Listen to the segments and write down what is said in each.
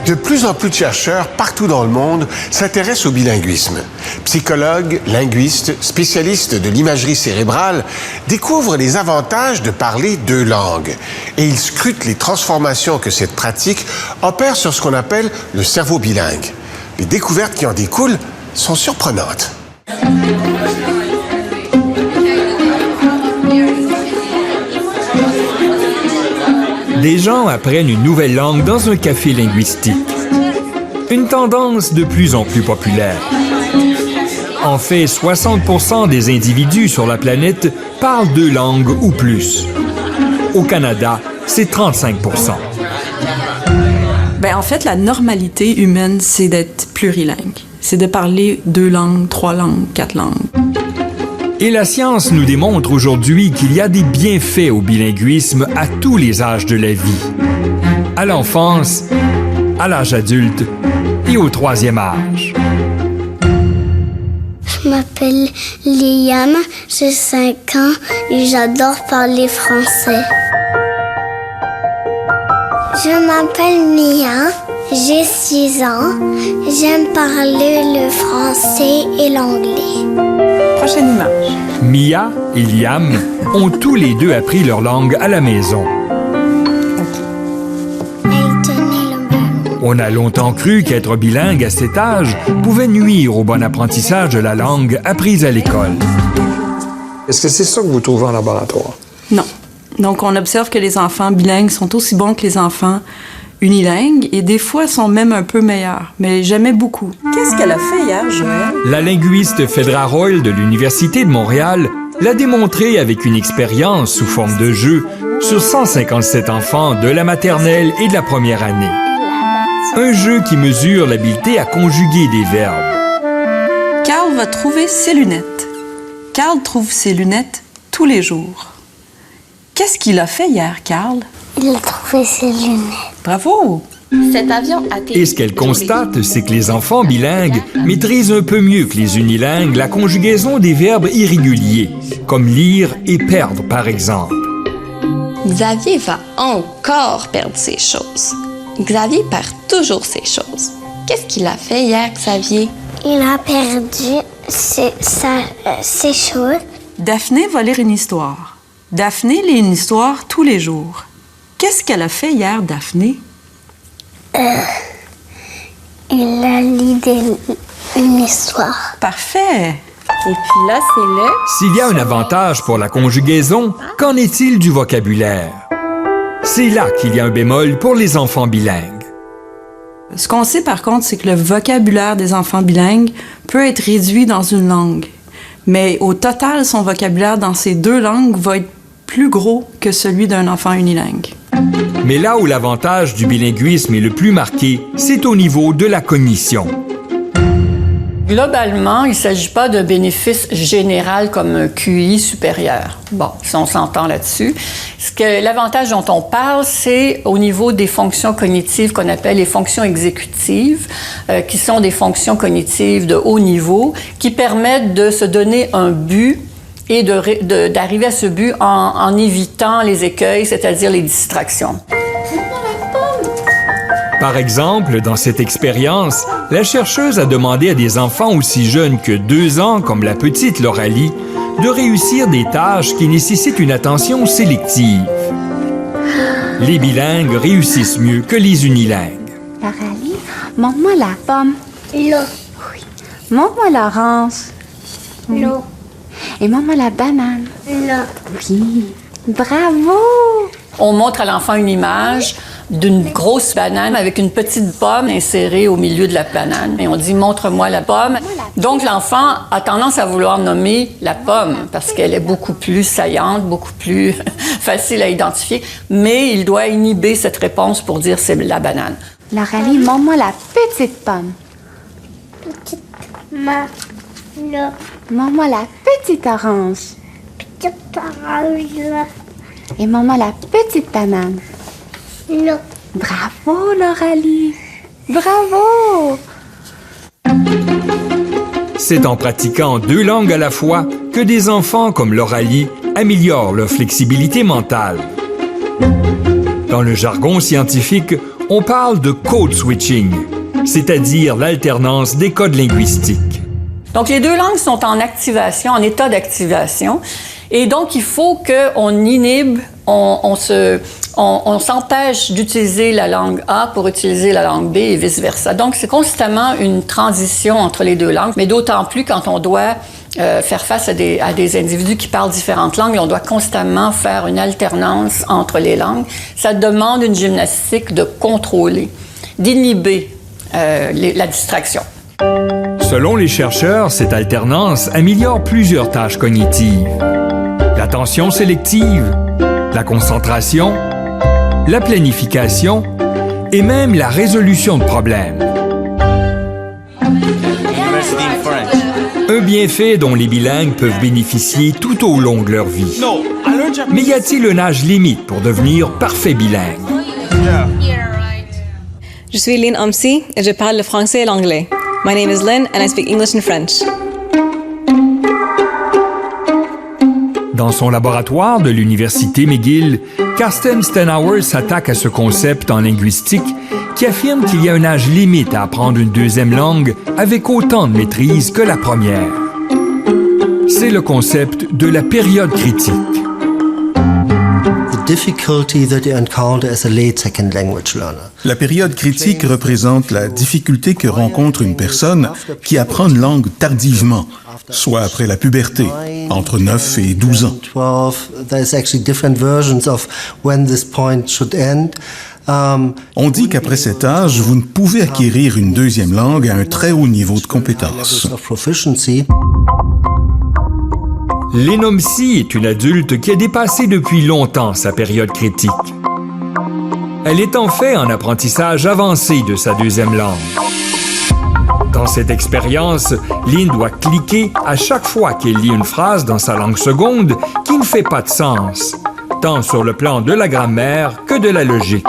De plus en plus de chercheurs partout dans le monde s'intéressent au bilinguisme. Psychologues, linguistes, spécialistes de l'imagerie cérébrale découvrent les avantages de parler deux langues et ils scrutent les transformations que cette pratique opère sur ce qu'on appelle le cerveau bilingue. Les découvertes qui en découlent sont surprenantes. Des gens apprennent une nouvelle langue dans un café linguistique. Une tendance de plus en plus populaire. En fait, 60% des individus sur la planète parlent deux langues ou plus. Au Canada, c'est 35%. En fait, la normalité humaine, c'est d'être plurilingue. C'est de parler deux langues, trois langues, quatre langues. Et la science nous démontre aujourd'hui qu'il y a des bienfaits au bilinguisme à tous les âges de la vie. À l'enfance, à l'âge adulte et au troisième âge. Je m'appelle Liam, j'ai 5 ans et j'adore parler français. Je m'appelle Mia, j'ai 6 ans. J'aime parler le français et l'anglais. Prochaine image. Mia et Liam ont tous les deux appris leur langue à la maison. On a longtemps cru qu'être bilingue à cet âge pouvait nuire au bon apprentissage de la langue apprise à l'école. Est-ce que c'est ça que vous trouvez en laboratoire? Non. Donc, on observe que les enfants bilingues sont aussi bons que les enfants unilingues et des fois sont même un peu meilleurs, mais jamais beaucoup. Qu'est-ce qu'elle a fait hier, Joël? La linguiste Phaedra Royle de l'Université de Montréal l'a démontré avec une expérience sous forme de jeu sur 157 enfants de la maternelle et de la première année. Un jeu qui mesure l'habileté à conjuguer des verbes. Carl va trouver ses lunettes. Carl trouve ses lunettes tous les jours. Qu'est-ce qu'il a fait hier, Carl? Il a trouvé ses lunettes. Bravo! Cet avion a Et ce qu'elle constate, c'est que les enfants bilingues maîtrisent un peu mieux que les unilingues la conjugaison des verbes irréguliers, comme lire et perdre, par exemple. Xavier va encore perdre ses choses. Xavier perd toujours ses choses. Qu'est-ce qu'il a fait hier, Xavier? Il a perdu ses choses. Daphné va lire une histoire. Daphné lit une histoire tous les jours. Qu'est-ce qu'elle a fait hier, Daphné? Il a lu une histoire. Parfait! Et puis là, c'est le... S'il y a un avantage pour la conjugaison, qu'en est-il du vocabulaire? C'est là qu'il y a un bémol pour les enfants bilingues. Ce qu'on sait par contre, c'est que le vocabulaire des enfants bilingues peut être réduit dans une langue. Mais au total, son vocabulaire dans ces deux langues va être plus gros que celui d'un enfant unilingue. Mais là où l'avantage du bilinguisme est le plus marqué, c'est au niveau de la cognition. Globalement, il ne s'agit pas d'un bénéfice général comme un QI supérieur. Bon, si on s'entend là-dessus. L'avantage dont on parle, c'est au niveau des fonctions cognitives qu'on appelle les fonctions exécutives, qui sont des fonctions cognitives de haut niveau, qui permettent de se donner un but et d'arriver à ce but en évitant les écueils, c'est-à-dire les distractions. Par exemple, dans cette expérience, la chercheuse a demandé à des enfants aussi jeunes que 2 ans, comme la petite Lauralie, de réussir des tâches qui nécessitent une attention sélective. Les bilingues réussissent mieux que les unilingues. Lauralie, montre-moi la pomme. Là. Oui. Montre-moi l'orange. Là. Et montre-moi la banane. Là. Oui. Bravo! On montre à l'enfant une image d'une grosse banane avec une petite pomme insérée au milieu de la banane. Et on dit « montre-moi la pomme ». Donc, l'enfant a tendance à vouloir nommer la pomme parce qu'elle est beaucoup plus saillante, beaucoup plus facile à identifier. Mais il doit inhiber cette réponse pour dire « c'est la banane ». Lauralie, montre-moi la petite pomme. Petite main. Là. Montre-moi la petite orange. Petite orange. Là. Et montre-moi la petite banane. Là. Bravo, Lauralie! Bravo! C'est en pratiquant 2 langues à la fois que des enfants comme Lauralie améliorent leur flexibilité mentale. Dans le jargon scientifique, On parle de code switching, c'est-à-dire l'alternance des codes linguistiques. Donc, les deux langues sont en activation, en état d'activation. Et donc, il faut qu'on inhibe, on s'empêche d'utiliser la langue A pour utiliser la langue B et vice-versa. Donc, c'est constamment une transition entre les deux langues, mais d'autant plus quand on doit faire face à des individus qui parlent différentes langues et on doit constamment faire une alternance entre les langues. Ça demande une gymnastique de contrôler, d'inhiber la distraction. Selon les chercheurs, cette alternance améliore plusieurs tâches cognitives. L'attention sélective, la concentration, la planification et même la résolution de problèmes. Un bienfait dont les bilingues peuvent bénéficier tout au long de leur vie. Mais y a-t-il un âge limite pour devenir parfait bilingue? Je suis Lynn Omsi et je parle le français et l'anglais. My name is Lynn and I speak English and French. Dans son laboratoire de l'Université McGill, Karsten Stenauer s'attaque à ce concept en linguistique qui affirme qu'il y a un âge limite à apprendre une deuxième langue avec autant de maîtrise que la première. C'est le concept de la période critique. La période critique représente la difficulté que rencontre une personne qui apprend une langue tardivement, soit après la puberté, entre 9 et 12 ans. On dit qu'après cet âge, vous ne pouvez acquérir une deuxième langue à un très haut niveau de compétence. Lynn Omsi est une adulte qui a dépassé depuis longtemps sa période critique. Elle est en fait en apprentissage avancé de sa deuxième langue. Dans cette expérience, Lynn doit cliquer à chaque fois qu'elle lit une phrase dans sa langue seconde qui ne fait pas de sens, tant sur le plan de la grammaire que de la logique.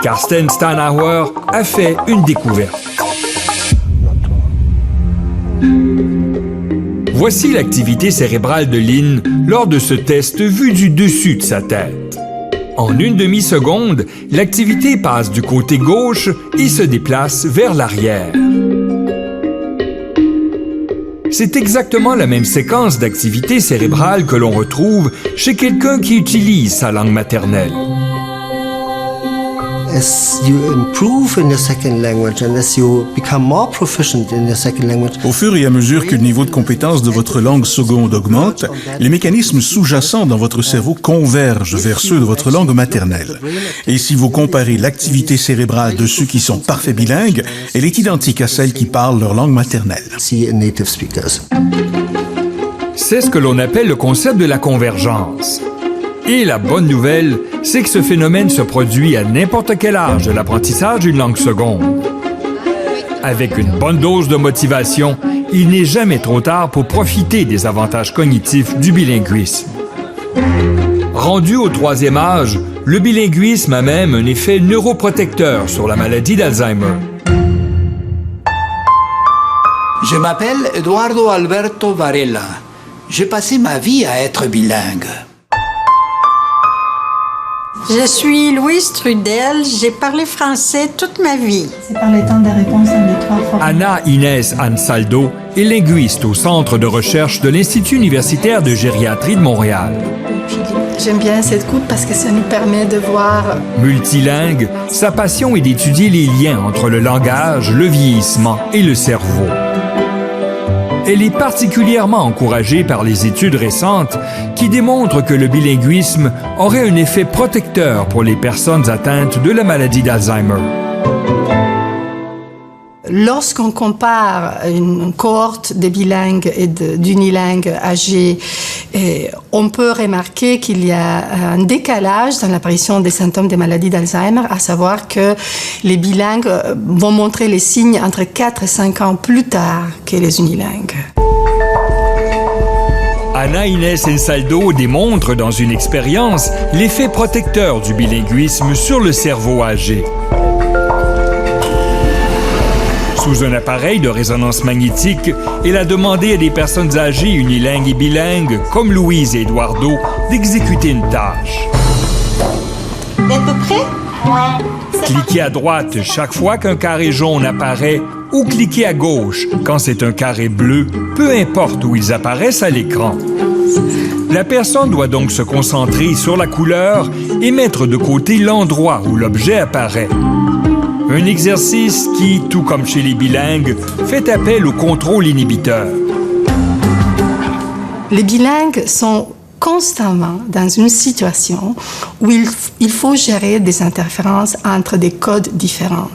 Karsten Stenauer a fait une découverte. Voici l'activité cérébrale de Lynn lors de ce test vu du dessus de sa tête. En une demi-seconde, l'activité passe du côté gauche et se déplace vers l'arrière. C'est exactement la même séquence d'activité cérébrale que l'on retrouve chez quelqu'un qui utilise sa langue maternelle. Au fur et à mesure que le niveau de compétence de votre langue seconde augmente, les mécanismes sous-jacents dans votre cerveau convergent vers ceux de votre langue maternelle. Et si vous comparez l'activité cérébrale de ceux qui sont parfaits bilingues, elle est identique à celle qui parlent leur langue maternelle. C'est ce que l'on appelle le concept de la convergence. Et la bonne nouvelle, c'est que ce phénomène se produit à n'importe quel âge de l'apprentissage d'une langue seconde. Avec une bonne dose de motivation, il n'est jamais trop tard pour profiter des avantages cognitifs du bilinguisme. Rendu au troisième âge, le bilinguisme a même un effet neuroprotecteur sur la maladie d'Alzheimer. Je m'appelle Eduardo Alberto Varela. J'ai passé ma vie à être bilingue. Je suis Louise Trudel, j'ai parlé français toute ma vie. C'est par le temps de réponse à des trois fois. Anna Inès Ansaldo est linguiste au Centre de recherche de l'Institut universitaire de gériatrie de Montréal. J'aime bien cette coupe parce que ça nous permet de voir... Multilingue, sa passion est d'étudier les liens entre le langage, le vieillissement et le cerveau. Elle est particulièrement encouragée par les études récentes qui démontrent que le bilinguisme aurait un effet protecteur pour les personnes atteintes de la maladie d'Alzheimer. Lorsqu'on compare une cohorte de bilingues et d'unilingues âgés, on peut remarquer qu'il y a un décalage dans l'apparition des symptômes des maladies d'Alzheimer, à savoir que les bilingues vont montrer les signes entre 4 et 5 ans plus tard que les unilingues. Anna Inès Ansaldo démontre dans une expérience l'effet protecteur du bilinguisme sur le cerveau âgé. Sous un appareil de résonance magnétique, elle a demandé à des personnes âgées unilingues et bilingues, comme Louise et Eduardo, d'exécuter une tâche. D'être prêt? Cliquez à droite chaque fois qu'un carré jaune apparaît ou cliquez à gauche quand c'est un carré bleu, peu importe où ils apparaissent à l'écran. La personne doit donc se concentrer sur la couleur et mettre de côté l'endroit où l'objet apparaît. Un exercice qui, tout comme chez les bilingues, fait appel au contrôle inhibiteur. Les bilingues sont constamment dans une situation où il faut gérer des interférences entre des codes différents.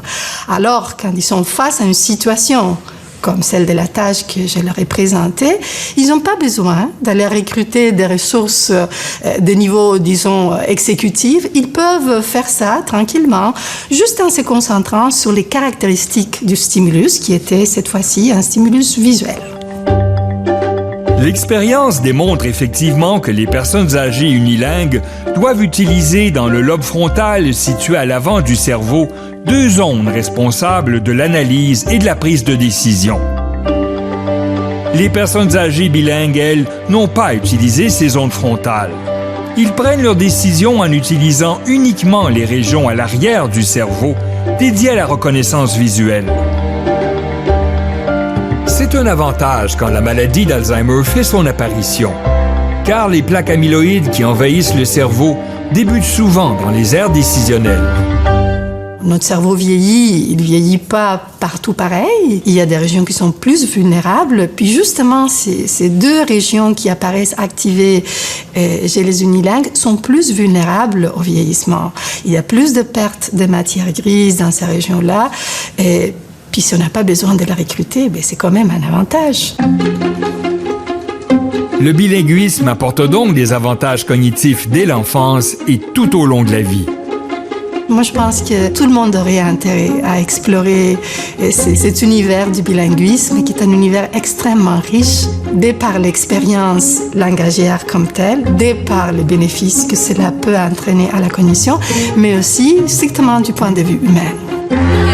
Alors, quand ils sont face à une situation comme celle de la tâche que je leur ai présentée, ils n'ont pas besoin d'aller recruter des ressources de niveau, disons, exécutif. Ils peuvent faire ça tranquillement, juste en se concentrant sur les caractéristiques du stimulus, qui était cette fois-ci un stimulus visuel. L'expérience démontre effectivement que les personnes âgées unilingues doivent utiliser dans le lobe frontal situé à l'avant du cerveau 2 zones responsables de l'analyse et de la prise de décision. Les personnes âgées bilingues, elles, n'ont pas utilisé ces zones frontales. Ils prennent leurs décisions en utilisant uniquement les régions à l'arrière du cerveau dédiées à la reconnaissance visuelle. C'est un avantage quand la maladie d'Alzheimer fait son apparition, car les plaques amyloïdes qui envahissent le cerveau débutent souvent dans les aires décisionnelles. Notre cerveau vieillit, il vieillit pas partout pareil. Il y a des régions qui sont plus vulnérables. Puis justement, ces 2 régions qui apparaissent activées chez les unilingues sont plus vulnérables au vieillissement. Il y a plus de pertes de matière grise dans ces régions-là. Puis si on n'a pas besoin de la recruter, c'est quand même un avantage. Le bilinguisme apporte donc des avantages cognitifs dès l'enfance et tout au long de la vie. Moi, je pense que tout le monde aurait intérêt à explorer cet univers du bilinguisme, qui est un univers extrêmement riche, dès par l'expérience langagière comme telle, dès par les bénéfices que cela peut entraîner à la cognition, mais aussi strictement du point de vue humain.